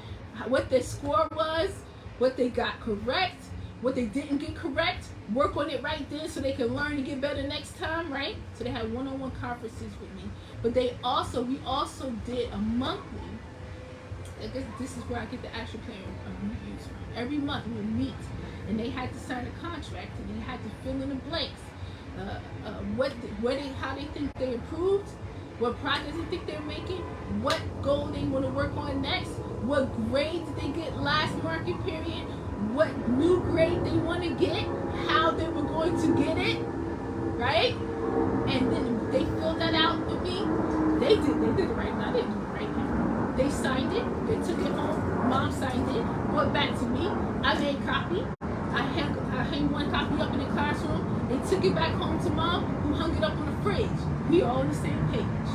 what their score was, what they got correct, what they didn't get correct, work on it right then so they can learn to get better next time, right? So they had one-on-one conferences with me. But we also did a monthly, I guess this is where I get the actual plan of reviews from. Every month we would meet and they had to sign a contract and they had to fill in the blanks. How they think they improved, what progress they think they're making, what goal they want to work on next, what grade did they get last marking period, what new grade they want to get, how they were going to get it, right? And then they filled that out with me. They did it right now. I didn't do it right now. They signed it. They took it home. Mom signed it. Brought it back to me. I made a copy. I hung one copy up in the classroom. They took it back home to Mom, who hung it up on the fridge. We all on the same page.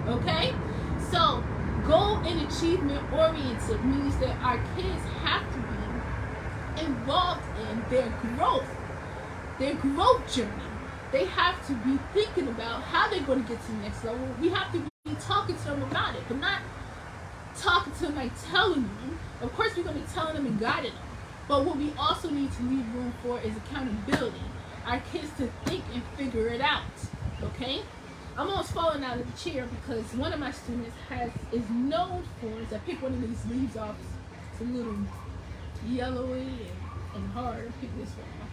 Okay? So, goal and achievement oriented means that our kids have to be involved in their growth journey. They have to be thinking about how they're going to get to the next level. We have to be talking to them about it, but not talking to them like telling them. Of course, we're going to be telling them and guiding them. But what we also need to leave room for is accountability. Our kids to think and figure it out. Okay? I'm almost falling out of the chair because one of my students is known for, as I pick one of these leaves off, it's a little yellowy and hard. Pick this one off.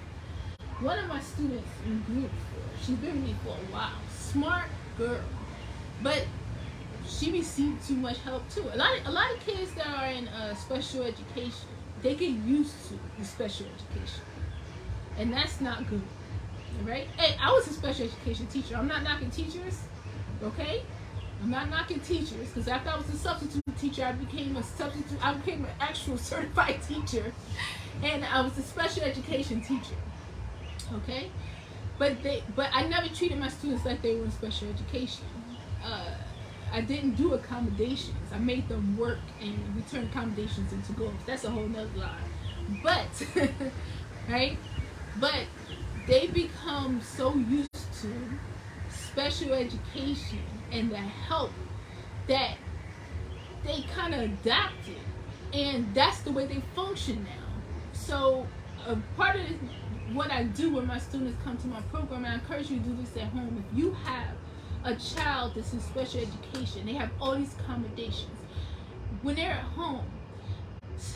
One of my students in group 4, she's been with me for a while. Smart girl. But she received too much help too. A lot of kids that are in special education, they get used to the special education. And that's not good. Right? Hey, I was a special education teacher. I'm not knocking teachers, okay? I'm not knocking teachers because after I was a substitute teacher, I became an actual certified teacher, and I was a special education teacher, okay? But I never treated my students like they were in special education. I didn't do accommodations. I made them work and we turned accommodations into goals. That's a whole nother lie. But, right? But they become so used to special education and the help that they kind of adapt it And that's the way they function now. So part of this, what I do when my students come to my program, and I encourage you to do this at home. If you have a child that's in special education, they have all these accommodations. When they're at home,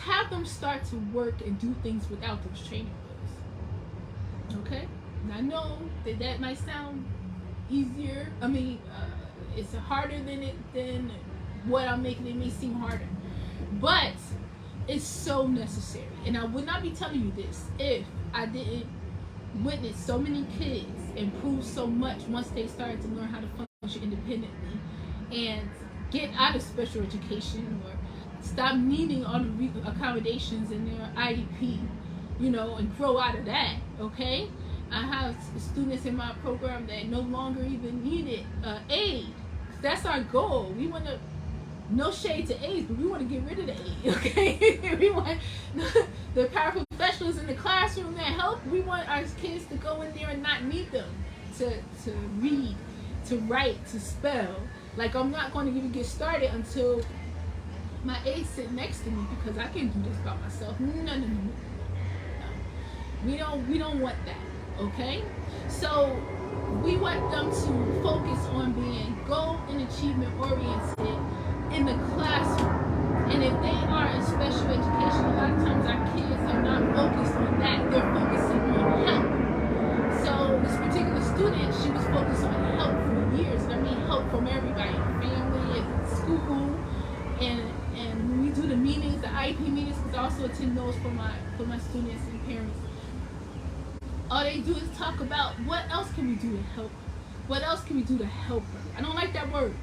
have them start to work and do things without those training wheels. Okay? And I know that might sound easier. I mean, it's harder than what I'm making it may seem harder. But it's so necessary. And I would not be telling you this if I didn't witness so many kids improve so much once they started to learn how to function independently and get out of special education or stop needing all the accommodations in their IEP, and grow out of that, okay? I have students in my program that no longer even needed aid. That's our goal. We want to, no shade to aides, but we want to get rid of the aid, okay? We want the paraprofessionals in the classroom that help. We want our kids to go in there and not need them to read, to write, to spell. Like, I'm not going to even get started until my aides sit next to me, because I can't do this by myself. No. We don't want that, okay? So we want them to focus on being goal and achievement oriented in the classroom. And if they are in special education, a lot of times our kids are not focused on that. They're focusing on help. So this particular student, she was focused on help for years. And I mean help from everybody, family, and school, and when we do the meetings, the IEP meetings, because I also attend those for my students and parents. All they do is talk about what else can we do to help her? What else can we do to help her? I don't like that word.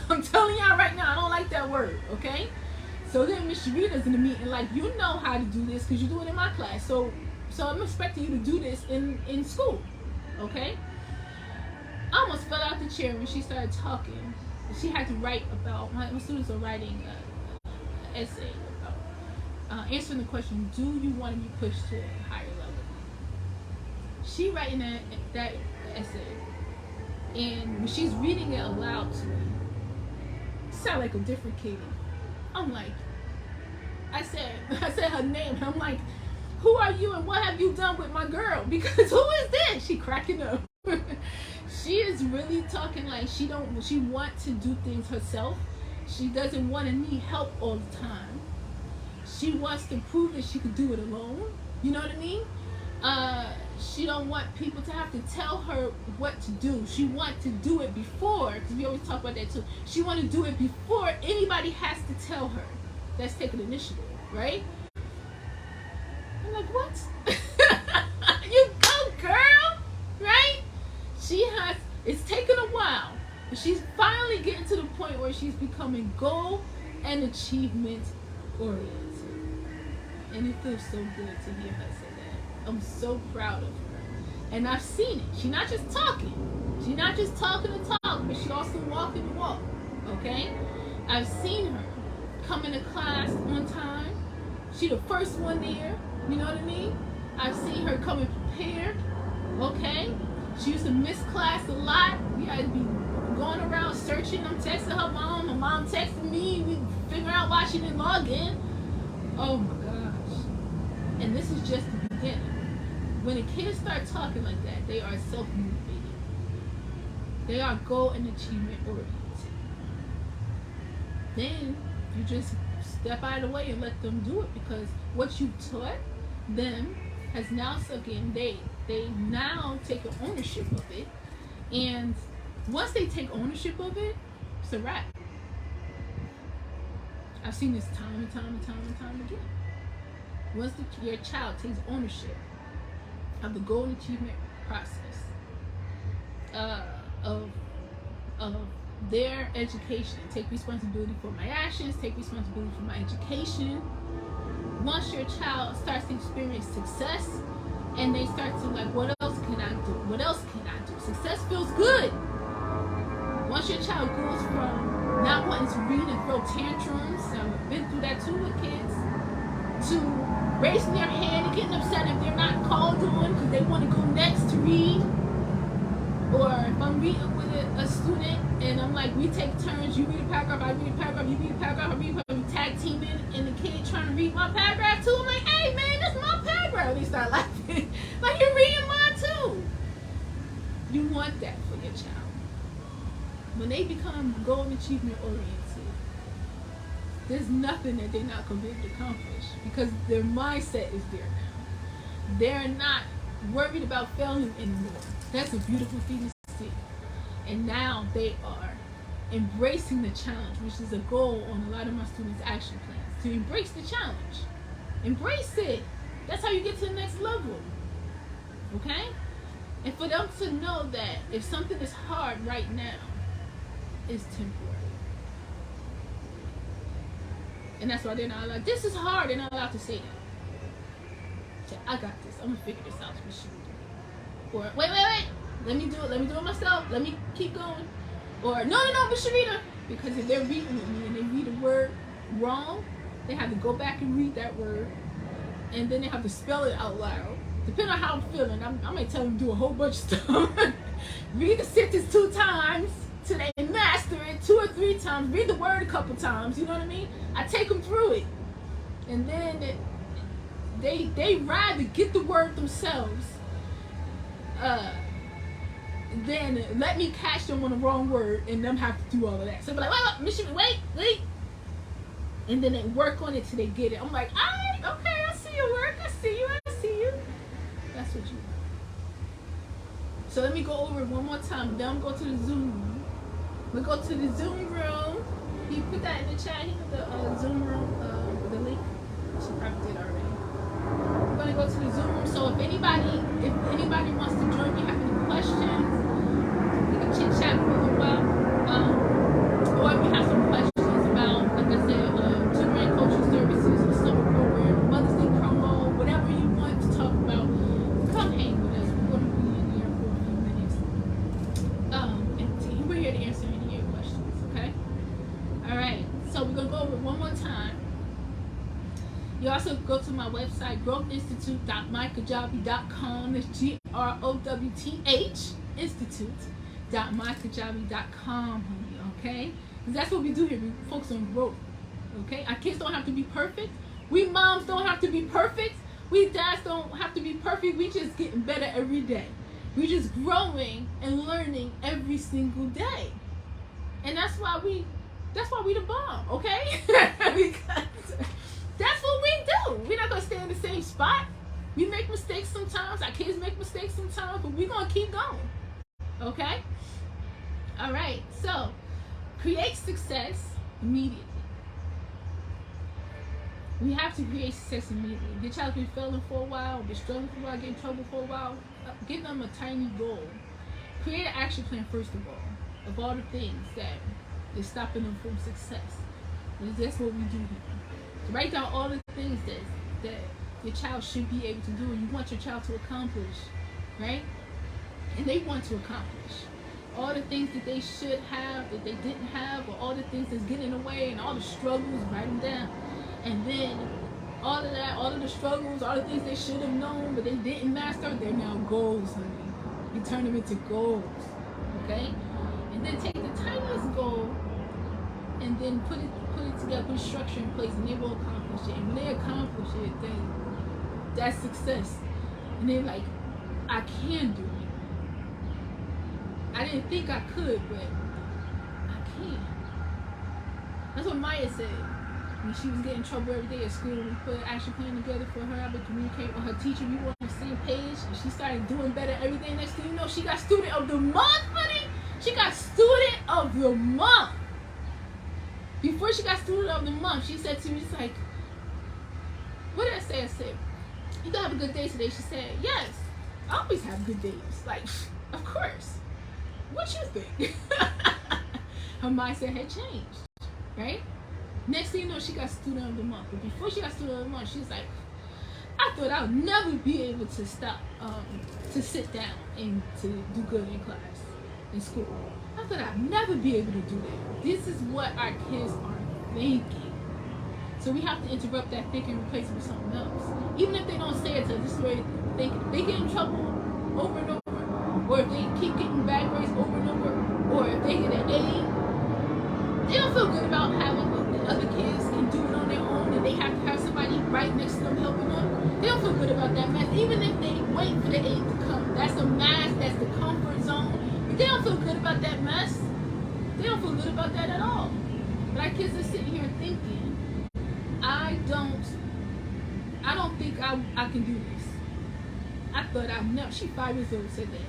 I'm telling y'all right now, I don't like that word, okay? So then Miss Sharita's in the meeting, like, you know how to do this because you do it in my class. So I'm expecting you to do this in school, okay? I almost fell out the chair when she started talking. She had to write about, my students are writing an essay about answering the question, do you want to be pushed to a higher level? She writing that essay, and when she's reading it aloud to me, it sound like a different Katie. I'm like, I said her name. I'm like, who are you and what have you done with my girl? Because who is this? She cracking up. She is really talking like she want to do things herself. She doesn't want to need help all the time. She wants to prove that she could do it alone. You know what I mean? She don't want people to have to tell her what to do. She wants to do it before, because we always talk about that too. She want to do it before anybody has to tell her. That's taking initiative, right? I'm like, what? You go, girl, right? It's taken a while, but she's finally getting to the point where she's becoming goal and achievement oriented. And it feels so good to hear her say that. I'm so proud of her. And I've seen it. She's not just talking. She's not just talking the talk, but she's also walking the walk. Okay? I've seen her come into class on time. She the first one there. You know what I mean? I've seen her coming prepared. Okay? She used to miss class a lot. We had to be going around searching. I'm texting her mom. Her mom texting me. We figure out why she didn't log in. Oh my gosh. And this is just the beginning. When the kids start talking like that, they are self-motivated. They are goal and achievement oriented. Then you just step out of the way and let them do it, because what you taught them has now sunk in. They now take ownership of it, and once they take ownership of it, it's a wrap. I've seen this time and time again. Once your child takes ownership of the goal and achievement process of their education, take responsibility for my actions, take responsibility for my education. Once your child starts to experience success, and they start to like, what else can I do? What else can I do? Success feels good. Once your child goes from not wanting to read and throw tantrums, I've been through that too with kids, to raising their hand and getting upset if they're not called on because they want to go next to read. Or if I'm reading with a student and I'm like, we take turns, you read a paragraph, I read a paragraph, you read a paragraph, I read a paragraph, we tag teaming, and the kid my paragraph too? I'm like, hey man, that's my paragraph. They start laughing. Like, you're reading mine too. You want that for your child. When they become goal and achievement oriented, there's nothing that they're not going to be able to accomplish because their mindset is there now. They're not worried about failing anymore. That's a beautiful thing to see. And now they are embracing the challenge, which is a goal on a lot of my students' action plans. To embrace the challenge. Embrace it. That's how you get to the next level. Okay? And for them to know that if something is hard right now, it's temporary. And that's why they're not allowed. This is hard. They're not allowed to say that. So, I got this. I'm gonna figure this out for sure. Or wait. Let me do it. Let me do it myself. Let me keep going. Or no, Miss Sharita. Because if they're reading with me and they read a word wrong, they have to go back and read that word, and then they have to spell it out loud. Depending on how I'm feeling, I might tell them to do a whole bunch of stuff. Read the sentence 2 times till they master it 2 or 3 times. Read the word a couple times. You know what I mean? I take them through it, and then they rather get the word themselves than let me catch them on the wrong word and them have to do all of that. So I'm like, wait, and then they work on it till they get it. I'm like, alright, okay, I see your work. I see you. That's what you want. So let me go over it one more time. Then I'm going to the Zoom room. We go to the Zoom room. He put that in the chat. He put the Zoom room, the link. She probably did already. We're gonna go to the Zoom room. So if anybody wants to join me, have any questions, we can chit chat for a little while. Or if you have some questions about, like I said, tutoring and coaching services, the summer program, Mother's Day promo, whatever you want to talk about, come hang with us. We're gonna be in here for a few minutes. And we're here to answer any of your questions, okay? Alright, so we're gonna go over it one more time. You also go to my website, growthinstitute.mykajabi.com. It's GROWTH Institute.mykajabi.com, honey, okay? Because that's what we do here. We focus on growth, okay? Our kids don't have to be perfect. We moms don't have to be perfect. We dads don't have to be perfect. We just getting better every day. We just growing and learning every single day. And that's why we the bomb, okay? Because that's what we do. We're not gonna stay in the same spot. We make mistakes sometimes. Our kids make mistakes sometimes, but we're gonna keep going. Okay? Alright, so create success immediately. We have to create success immediately. Your child's been failing for a while, been struggling for a while, getting in trouble for a while. Give them a tiny goal. Create an action plan first of all the things that is stopping them from success. That's what we do here. So write down all the things that your child should be able to do and you want your child to accomplish, right? And they want to accomplish. All the things that they should have, that they didn't have, or all the things that's getting in the way and all the struggles, write them down. And then all of that, all of the struggles, all the things they should have known but they didn't master, they're now goals, honey. You turn them into goals, okay? And then take the tiniest goal and then put it together, put structure in place, and they will accomplish it. And when they accomplish it, then that's success. And they're like, I can do it. I didn't think I could, but I can. That's what Maya said when she was getting in trouble every day at school. We put an action plan together for her to communicate with her teacher. We were on the same page, and she started doing better every day. Next thing you know, she got student of the month, honey. She got student of the month. Before she got student of the month, she said to me, she's like, what did I say? I said, you gonna have a good day today? She said, yes, I always have good days. Like, of course. What you think? Her mindset had changed, right? Next thing you know, she got student of the month. But before she got student of the month, she's like, I thought I would never be able to stop, to sit down and to do good in class, in school. I thought I'd never be able to do that. This is what our kids are thinking. So we have to interrupt that thinking and replace it with something else. Even if they don't say it to us, this is where they get in trouble over and over. Or if they keep getting bad grades over and over. Or if they get an A, they don't feel good about having the other kids can do it on their own and they have to have somebody right next to them helping them, they don't feel good about that mess. Even if they wait for the aid to come. That's a mask, that's the comfort zone. But they don't feel good about that mess. They don't feel good about that at all. But our kids are sitting here thinking, I don't think I can do this. I thought I'd never. She 5 years old said that.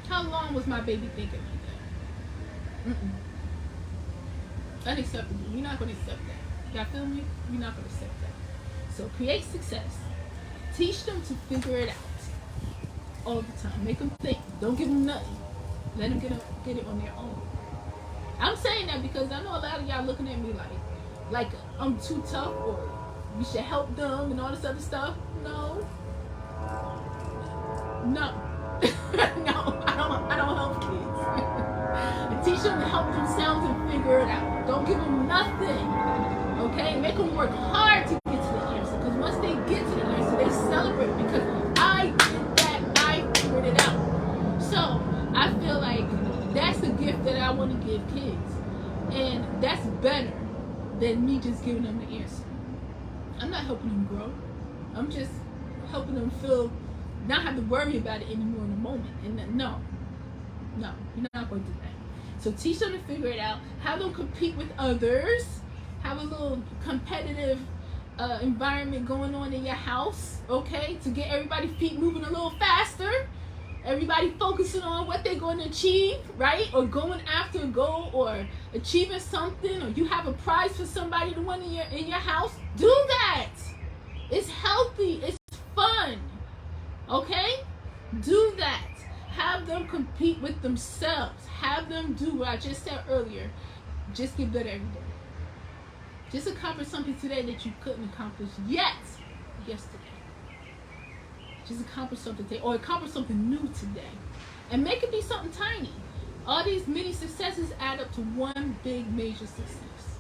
How long was my baby thinking like that? Unacceptable. You're not going to accept that. Y'all feel me? You're not going to accept that. So create success. Teach them to figure it out all the time. Make them think. Don't give them nothing. Let them get it on their own. I'm saying that because I know a lot of y'all looking at me like I'm too tough or we should help them and all this other stuff. No. No, I don't help kids. I teach them to help themselves and figure it out. Don't give them nothing. Okay? Make them work hard to get to the answer. Because once they get to the answer, they celebrate because I did that. I figured it out. So I feel like that's the gift that I want to give kids. And that's better than me just giving them the answer. I'm not helping them grow. I'm just helping them not have to worry about it anymore in the moment. And no, you're not going to do that. So teach them to figure it out. Have them compete with others. Have a little competitive environment going on in your house, okay? To get everybody's feet moving a little faster. Everybody focusing on what they're going to achieve, right? Or going after a goal or achieving something, or you have a prize for somebody to win in your house. Do that. It's healthy. It's fun. Okay? Do that. Have them compete with themselves. Have them do what I just said earlier. Just get better every day. Just accomplish something today that you couldn't accomplish yesterday. Just accomplish something today, or accomplish something new today. And make it be something tiny. All these mini successes add up to one big major success.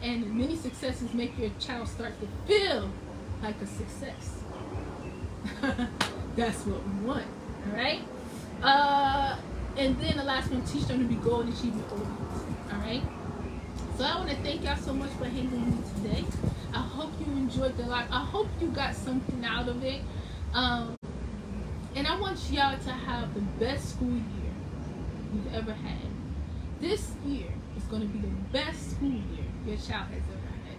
And many successes make your child start to feel like a success. That's what we want, all right? And then the last one, teach them to be goal and achievement oriented, all right? So I want to thank y'all so much for hanging with me today. I hope you enjoyed the live. I hope you got something out of it. And I want y'all to have the best school year you've ever had. This year is going to be the best school year your child has ever had.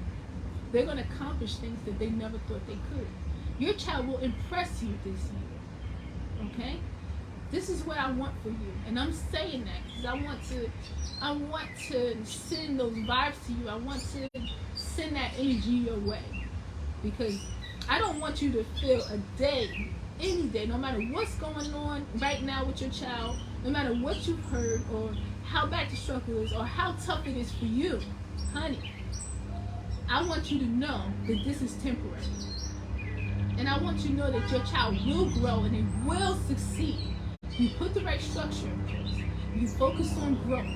They're going to accomplish things that they never thought they could. Your child will impress you this year. Okay? This is what I want for you. And I'm saying that because I want to send those vibes to you. I want to send that energy your way. Because I don't want you to feel a day, any day, no matter what's going on right now with your child, no matter what you've heard or how bad the struggle is or how tough it is for you, honey, I want you to know that this is temporary. And I want you to know that your child will grow and it will succeed. You put the right structure in place. You focus on growth.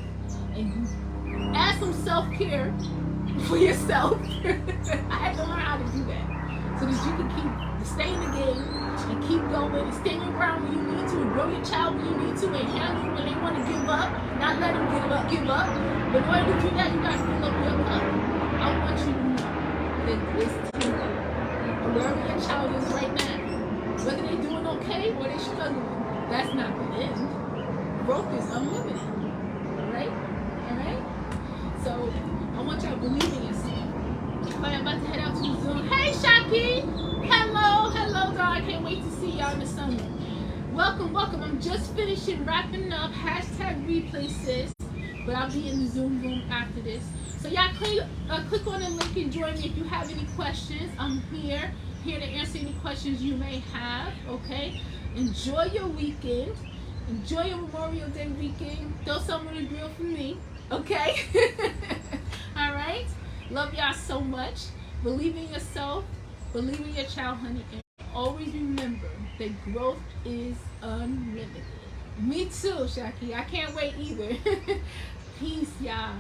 And you add some self-care for yourself. I had to learn how to do that. So that you can stay in the game and keep going and stand your ground when you need to and grow your child when you need to and handle when they want to give up. Not let them give up. But in order to do that, you got to fill up your cup. I want you to know that it's temporary. Wherever your child is right now, whether they're doing okay or they're struggling, that's not the end. Growth is unlimited. Alright? Alright? So, I want y'all to believe in yourself. I'm about to head out to the Zoom. Hey, Shaki! Hello, dog. I can't wait to see y'all in the summer. Welcome. I'm just wrapping up. #replay sis. But I'll be in the Zoom room after this. So y'all click on the link and join me if you have any questions. I'm here to answer any questions you may have, okay? Enjoy your weekend. Enjoy your Memorial Day weekend. Throw something on the grill for me, okay? All right? Love y'all so much. Believe in yourself. Believe in your child, honey. And always remember that growth is unlimited. Me too, Shaki. I can't wait either. Peace, y'all.